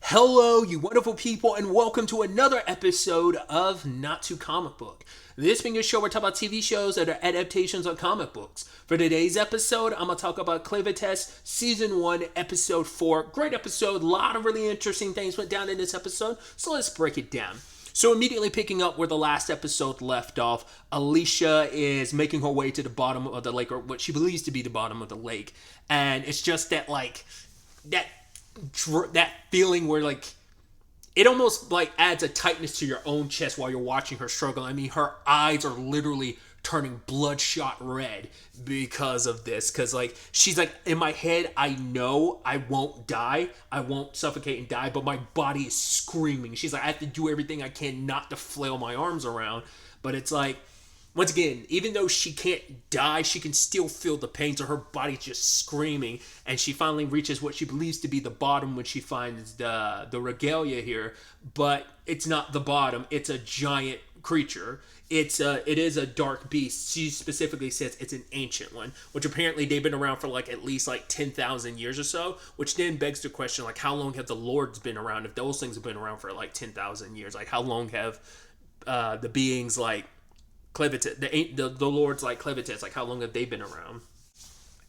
Hello, you wonderful people, and welcome to another episode of Not Too Comic Book. This being a show where I talk about TV shows that are adaptations of comic books. For today's episode, I'm going to talk about Clevatess Season 1, Episode 4. Great episode, a lot of really interesting things went down in this episode, so let's break it down. So immediately picking up where the last episode left off, Alicia is making her way to the bottom of the lake, or what she believes to be the bottom of the lake, and it's just that, that feeling where it almost adds a tightness to your own chest while you're watching her struggle. I mean, her eyes are literally turning bloodshot red because of this, because she's like, in my head, I know I won't die, I won't suffocate and die, but my body is screaming. She's like, I have to do everything I can not to flail my arms around. But it's like, once again, even though she can't die, she can still feel the pain, so her body's just screaming, and she finally reaches what she believes to be the bottom when she finds the regalia here, but it's not the bottom, it's a giant creature. It is a dark beast. She specifically says it's an ancient one, which apparently they've been around for at least 10,000 years or so, which then begs the question, how long have the lords been around? If those things have been around for 10,000 years, how long have the beings Clevatess, the lords like Clevatess, how long have they been around?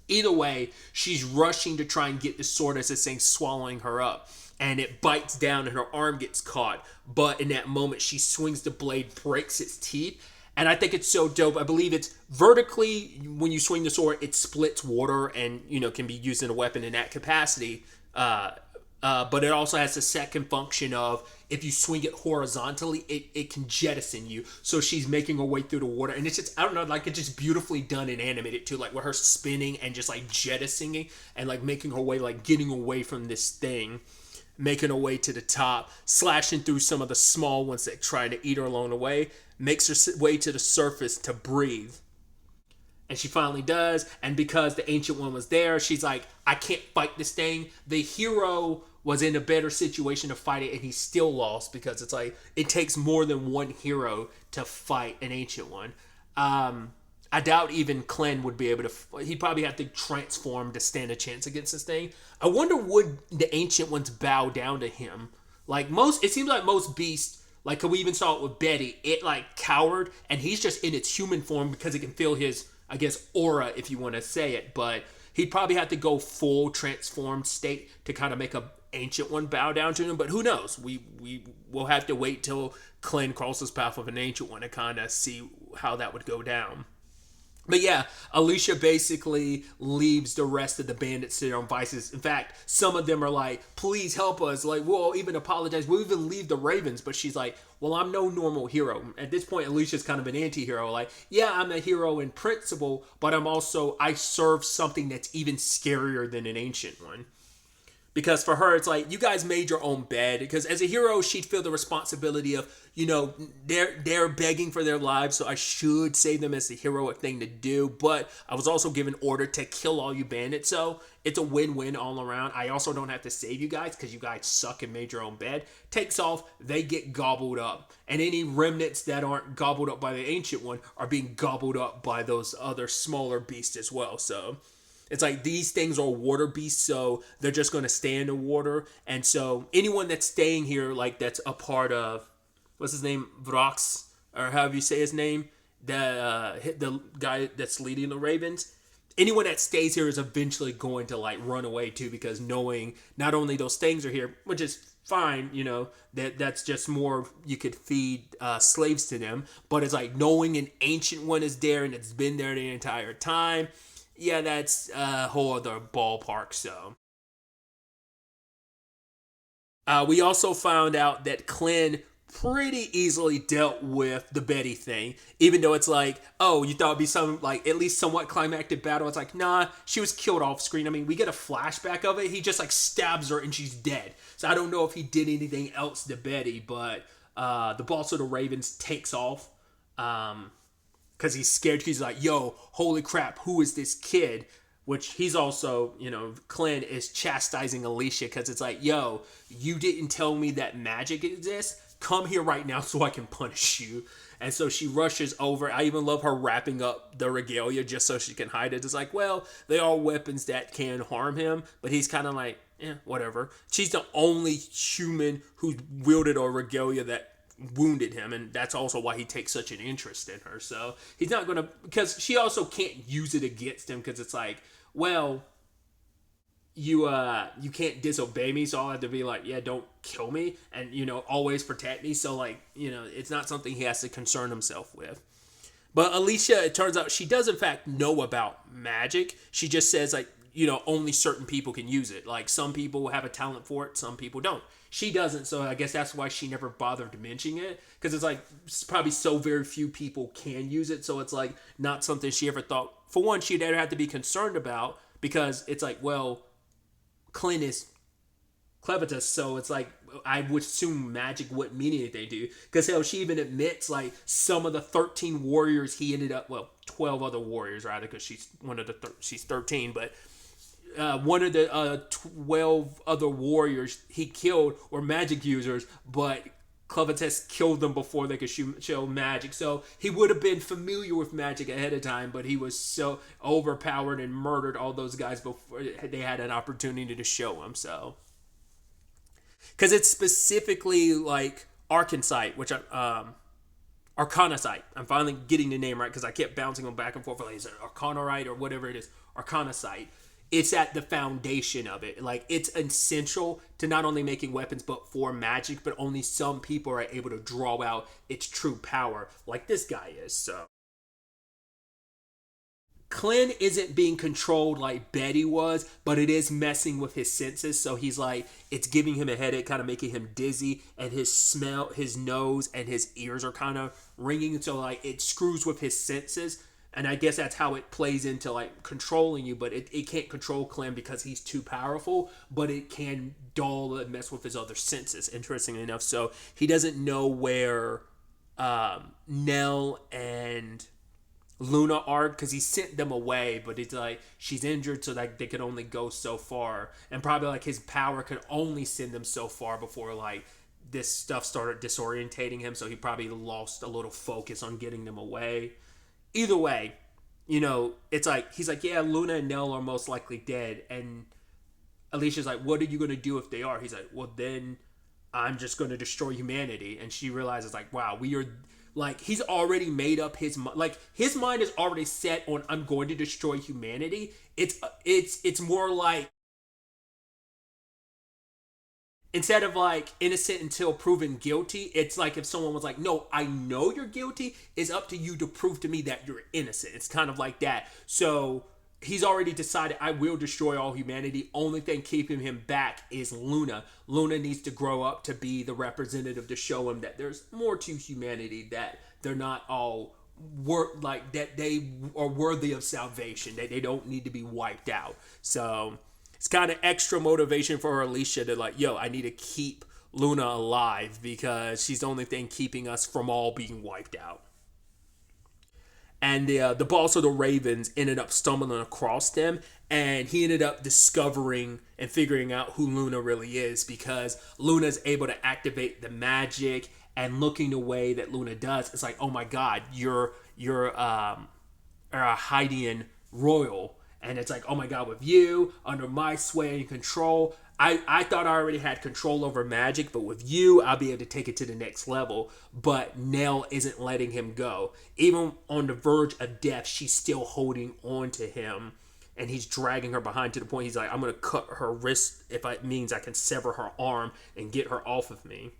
Either way, she's rushing to try and get the sword as this thing's swallowing her up, and it bites down and her arm gets caught, but in that moment she swings the blade, breaks its teeth, and I think it's so dope. I believe it's vertically, when you swing the sword, it splits water and can be used in a weapon in that capacity, but it also has the second function of, if you swing it horizontally, it can jettison you. So she's making her way through the water, and it's just, I don't know, it's just beautifully done and animated too, with her spinning and just jettisoning and making her way, getting away from this thing, making her way to the top, slashing through some of the small ones that try to eat her along the way, makes her way to the surface to breathe. And she finally does, and because the Ancient One was there, she's like, I can't fight this thing. The hero was in a better situation to fight it, and he still lost, because it's it takes more than one hero to fight an Ancient One. I doubt even Clen would be able to. He'd probably have to transform to stand a chance against this thing. I wonder, would the Ancient Ones bow down to him? It seems like most beasts, cause we even saw it with Betty, it cowered, and he's just in its human form because it can feel his, I guess, aura, if you want to say it, but he'd probably have to go full transformed state to kind of make a Ancient One bow down to him, but who knows? We will have to wait till Clen crosses path with an Ancient One to kind of see how that would go down. But yeah, Alicia basically leaves the rest of the bandits to their own vices. In fact, some of them are like, please help us. We'll even apologize. We'll even leave the Ravens. But she's like, well, I'm no normal hero. At this point, Alicia's kind of an anti-hero. Yeah, I'm a hero in principle, but I serve something that's even scarier than an Ancient One. Because for her, it's you guys made your own bed. Because as a hero, she'd feel the responsibility of, they're begging for their lives, so I should save them as the heroic thing to do. But I was also given order to kill all you bandits, so it's a win-win all around. I also don't have to save you guys because you guys suck and made your own bed. Takes off, they get gobbled up. And any remnants that aren't gobbled up by the Ancient One are being gobbled up by those other smaller beasts as well, so it's these things are water beasts, so they're just going to stay in the water. And so anyone that's staying here, that's a part of, what's his name, Vrox, or however you say his name, the guy that's leading the Ravens, anyone that stays here is eventually going to run away too, because knowing not only those things are here, which is fine, that's just more, you could feed slaves to them, but it's knowing an Ancient One is there and it's been there the entire time. Yeah, that's a whole other ballpark, so. We also found out that Clen pretty easily dealt with the Betty thing, even though it's oh, you thought it'd be some, at least somewhat climactic battle. It's nah, she was killed off screen. I mean, we get a flashback of it. He just, stabs her and she's dead. So I don't know if he did anything else to Betty, but the boss of the Ravens takes off. Because he's scared. He's yo, holy crap, who is this kid? Which he's also, Clen is chastising Alicia because it's yo, you didn't tell me that magic exists. Come here right now so I can punish you. And so she rushes over. I even love her wrapping up the regalia just so she can hide it. It's well, they are weapons that can harm him, but he's kind of yeah, whatever. She's the only human who wielded a regalia that wounded him, and that's also why he takes such an interest in her. So he's not gonna, because she also can't use it against him, because it's like, well, you can't disobey me, so I'll have to be like, yeah, don't kill me, and always protect me. So like, it's not something he has to concern himself with. But Alicia, it turns out she does in fact know about magic. She just says like, only certain people can use it. Like some people have a talent for it, some people don't. She doesn't, so I guess that's why she never bothered mentioning it, because it's like probably so very few people can use it, so it's like not something she ever thought. For one, she'd ever have to be concerned about, because it's like, well, Clint is Clevatess, so it's like I would assume magic wouldn't mean anything to you, because hell, she even admits like some of the 13 warriors he ended up, well, 12 other warriors rather, because she's one of the she's 13, but one of the 12 other warriors he killed were magic users, but Clevatess killed them before they could show magic. So he would have been familiar with magic ahead of time, but he was so overpowered and murdered all those guys before they had an opportunity to show him. So, because it's specifically like Arkansite, which Arcanasite. I'm finally getting the name right, because I kept bouncing them back and forth. Like, is it Arcanarite or whatever it is? Arcanasite. It's at the foundation of it. Like, it's essential to not only making weapons, but for magic, but only some people are able to draw out its true power, like this guy is. So Clint isn't being controlled like Betty was, but it is messing with his senses. So he's like, it's giving him a headache, kind of making him dizzy, and his nose and his ears are kind of ringing. So like, it screws with his senses. And I guess that's how it plays into like controlling you, but it can't control Clem because he's too powerful, but it can dull and mess with his other senses, interestingly enough. So he doesn't know where Nell and Luna are, because he sent them away, but it's like she's injured, so like they could only go so far, and probably like his power could only send them so far before like this stuff started disorientating him, so he probably lost a little focus on getting them away. Either way, it's like, he's like, yeah, Luna and Nell are most likely dead. And Alicia's like, what are you going to do if they are? He's like, well, then I'm just going to destroy humanity. And she realizes like, wow, we are like, he's already made up his mind. Like, his mind is already set on, I'm going to destroy humanity. It's more like, instead of like innocent until proven guilty, it's like if someone was like, no, I know you're guilty, it's up to you to prove to me that you're innocent. It's kind of like that. So he's already decided, I will destroy all humanity. Only thing keeping him back is Luna. Luna needs to grow up to be the representative to show him that there's more to humanity, that they're not all like that they are worthy of salvation, that they don't need to be wiped out. So it's kind of extra motivation for Alicia to like, yo, I need to keep Luna alive, because she's the only thing keeping us from all being wiped out. And the boss of the Ravens ended up stumbling across them, and he ended up discovering and figuring out who Luna really is, because Luna's able to activate the magic, and looking the way that Luna does, it's like, oh my god, you're a Haitian royal. And it's like, oh my god, with you, under my sway and control, I thought I already had control over magic, but with you, I'll be able to take it to the next level. But Nell isn't letting him go. Even on the verge of death, she's still holding on to him. And he's dragging her behind to the point he's like, I'm going to cut her wrist if it means I can sever her arm and get her off of me.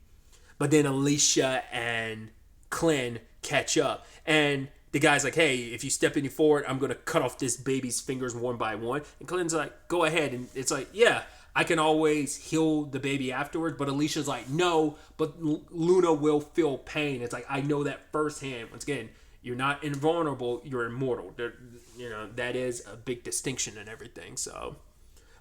But then Alicia and Clint catch up. And the guy's like, hey, if you step any forward, I'm going to cut off this baby's fingers one by one. And Clint's like, go ahead. And it's like, yeah, I can always heal the baby afterwards. But Alicia's like, no, but Luna will feel pain. It's like, I know that firsthand. Once again, you're not invulnerable, you're immortal. That is a big distinction and everything. So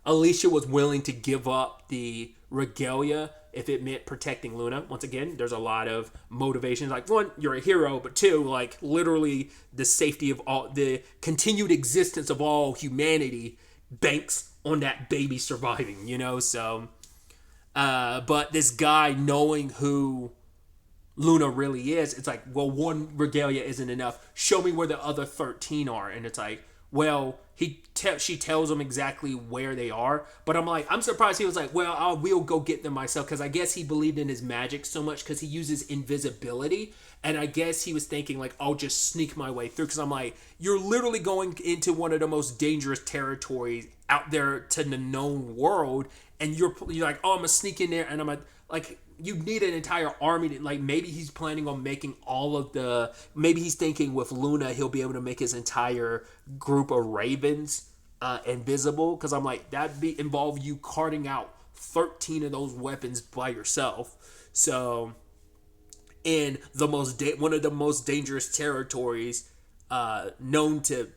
Alicia was willing to give up the regalia if it meant protecting Luna. Once again, there's a lot of motivations. Like, one, you're a hero, but two, like, literally the safety of all, the continued existence of all humanity banks on that baby surviving, So, but this guy knowing who Luna really is, it's like, well, one regalia isn't enough. Show me where the other 13 are. And it's like, well, she tells him exactly where they are. But I'm surprised he was like, well, I will go get them myself, because I guess he believed in his magic so much because he uses invisibility. And I guess he was thinking like, I'll just sneak my way through, because I'm like, you're literally going into one of the most dangerous territories out there to the known world, and you're like, oh, I'm gonna sneak in there, and I'm like you need an entire army to, like, maybe he's planning on making all of the, maybe he's thinking with Luna he'll be able to make his entire group of ravens invisible, because I'm like, that'd be involve you carting out 13 of those weapons by yourself. So in the one of the most dangerous territories known to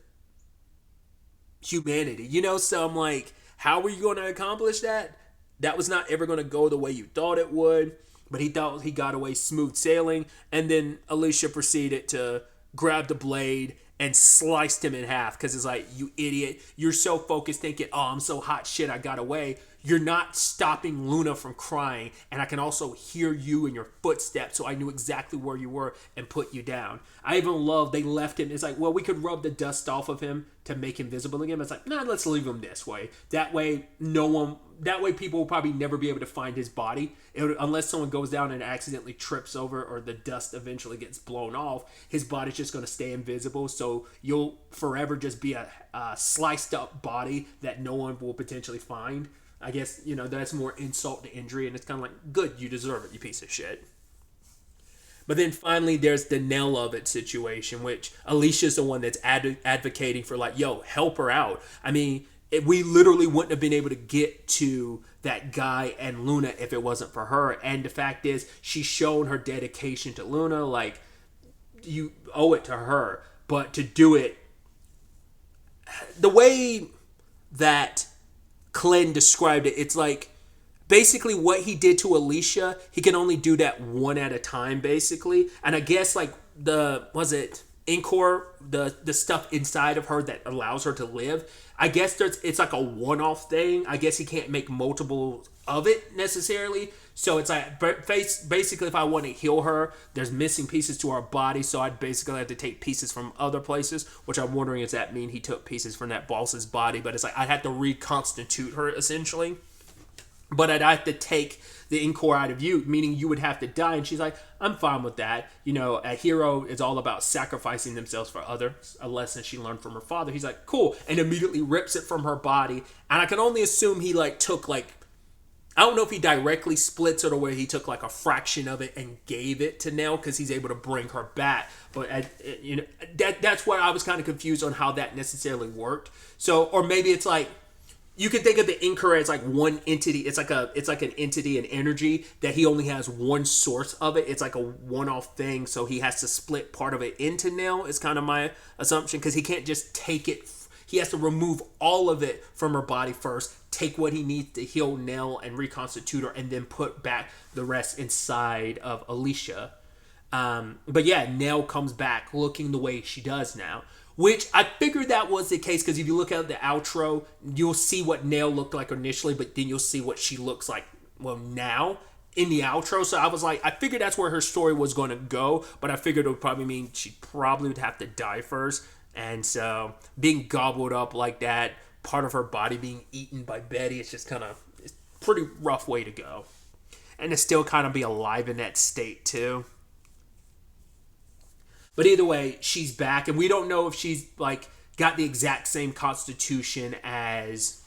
humanity, so I'm like, how are you going to accomplish that? That was not ever going to go the way you thought it would, but he thought he got away smooth sailing. And then Alicia proceeded to grab the blade and sliced him in half, because it's like, you idiot, you're so focused thinking, oh, I'm so hot shit, I got away. You're not stopping Luna from crying, and I can also hear you and your footsteps, so I knew exactly where you were and put you down. I even love they left him. It's like, well, we could rub the dust off of him to make him visible again. It's like, nah, let's leave him this way. That way people will probably never be able to find his body, unless someone goes down and accidentally trips over, or the dust eventually gets blown off. His body's just going to stay invisible, so you'll forever just be a sliced up body that no one will potentially find. I guess, that's more insult to injury, and it's kind of like, good, you deserve it, you piece of shit. But then finally, there's the nail of it situation, which Alicia's the one that's advocating for, like, yo, help her out. I mean, we literally wouldn't have been able to get to that guy and Luna if it wasn't for her. And the fact is, she's shown her dedication to Luna. Like, you owe it to her. But to do it the way that Glenn described it, it's like, basically what he did to Alicia, he can only do that one at a time, basically. And I guess, like, Incor, the stuff inside of her that allows her to live, I guess it's like a one-off thing. I guess he can't make multiple of it necessarily. So it's like, basically, if I want to heal her, there's missing pieces to her body, so I'd basically have to take pieces from other places, which I'm wondering, does that mean he took pieces from that boss's body? But it's like, I'd have to reconstitute her, essentially. But I'd have to take the Incor out of you, meaning you would have to die. And she's like, I'm fine with that. A hero is all about sacrificing themselves for others, a lesson she learned from her father. He's like, cool, and immediately rips it from her body. And I can only assume he, like, took, like, I don't know if he directly splits it or where he took, like, a fraction of it and gave it to Nell, because he's able to bring her back. But that's where I was kind of confused on how that necessarily worked. So, or maybe it's like, you can think of the Incor as like one entity. It's like an entity, an energy that he only has one source of it. It's like a one-off thing, so he has to split part of it into Nell, is kind of my assumption, because he can't just take it. He has to remove all of it from her body first, take what he needs to heal Nell and reconstitute her, and then put back the rest inside of Alicia. But yeah, Nell comes back looking the way she does now. Which I figured that was the case, because if you look at the outro, you'll see what Nell looked like initially, but then you'll see what she looks like, well, now in the outro. So I was like, I figured that's where her story was going to go, but I figured it would probably mean she probably would have to die first. And so being gobbled up like that, part of her body being eaten by Betty, it's just it's a pretty rough way to go. And to still kind of be alive in that state too. But either way, she's back, and we don't know if she's, like, got the exact same constitution as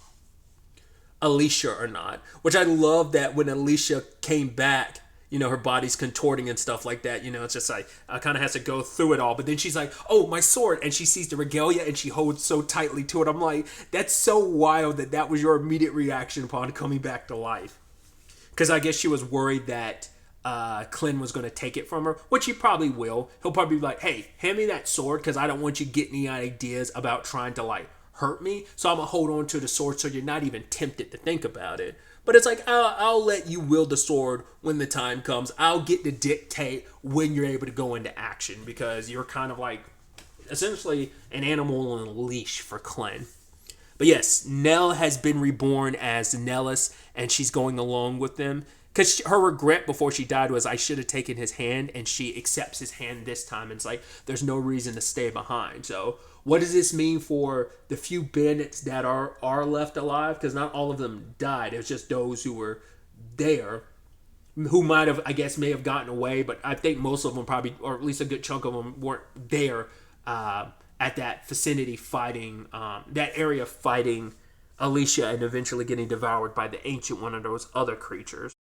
Alicia or not. Which I love that when Alicia came back, her body's contorting and stuff like that. It's just like, kind of has to go through it all. But then she's like, oh, my sword. And she sees the regalia, and she holds so tightly to it. I'm like, that's so wild that was your immediate reaction upon coming back to life. Because I guess she was worried that Clint was going to take it from her, which he probably will. He'll probably be like, hey, hand me that sword, because I don't want you getting any ideas about trying to, like, hurt me. So I'm going to hold on to the sword so you're not even tempted to think about it. But it's like, I'll let you wield the sword when the time comes. I'll get to dictate when you're able to go into action, because you're kind of like essentially an animal on a leash for Clint. But yes, Nell has been reborn as Nellis, and she's going along with them. because her regret before she died was, I should have taken his hand, and she accepts his hand this time, and it's like there's no reason to stay behind. So what does this mean for the few bandits that are left alive? Because not all of them died. It was just those who were there, who might have, I guess, may have gotten away, but I think most of them probably, or at least a good chunk of them, weren't there at that vicinity fighting, that area fighting Alicia and eventually getting devoured by the Ancient One of those other creatures.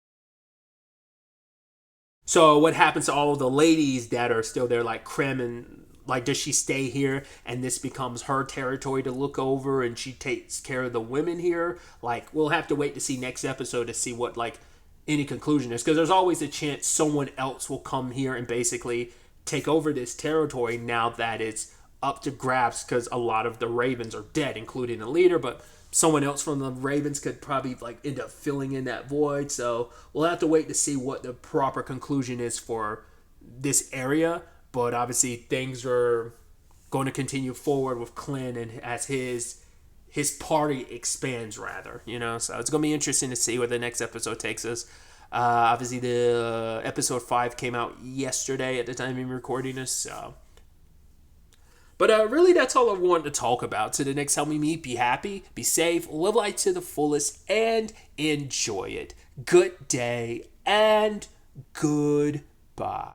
So what happens to all of the ladies that are still there, like Krem, and like, does she stay here and this becomes her territory to look over and she takes care of the women here? Like, we'll have to wait to see next episode to see what, like, any conclusion is, because there's always a chance someone else will come here and basically take over this territory now that it's up to grabs, because a lot of the Ravens are dead, including the leader, but someone else from the Ravens could probably like end up filling in that void. So we'll have to wait to see what the proper conclusion is for this area. But obviously things are going to continue forward with Clint, and as his party expands, rather, so it's going to be interesting to see where the next episode takes us. Obviously the episode 5 came out yesterday at the time of recording this, so. But really, that's all I wanted to talk about. To the next Help Me Meet, be happy, be safe, live life to the fullest, and enjoy it. Good day, and goodbye.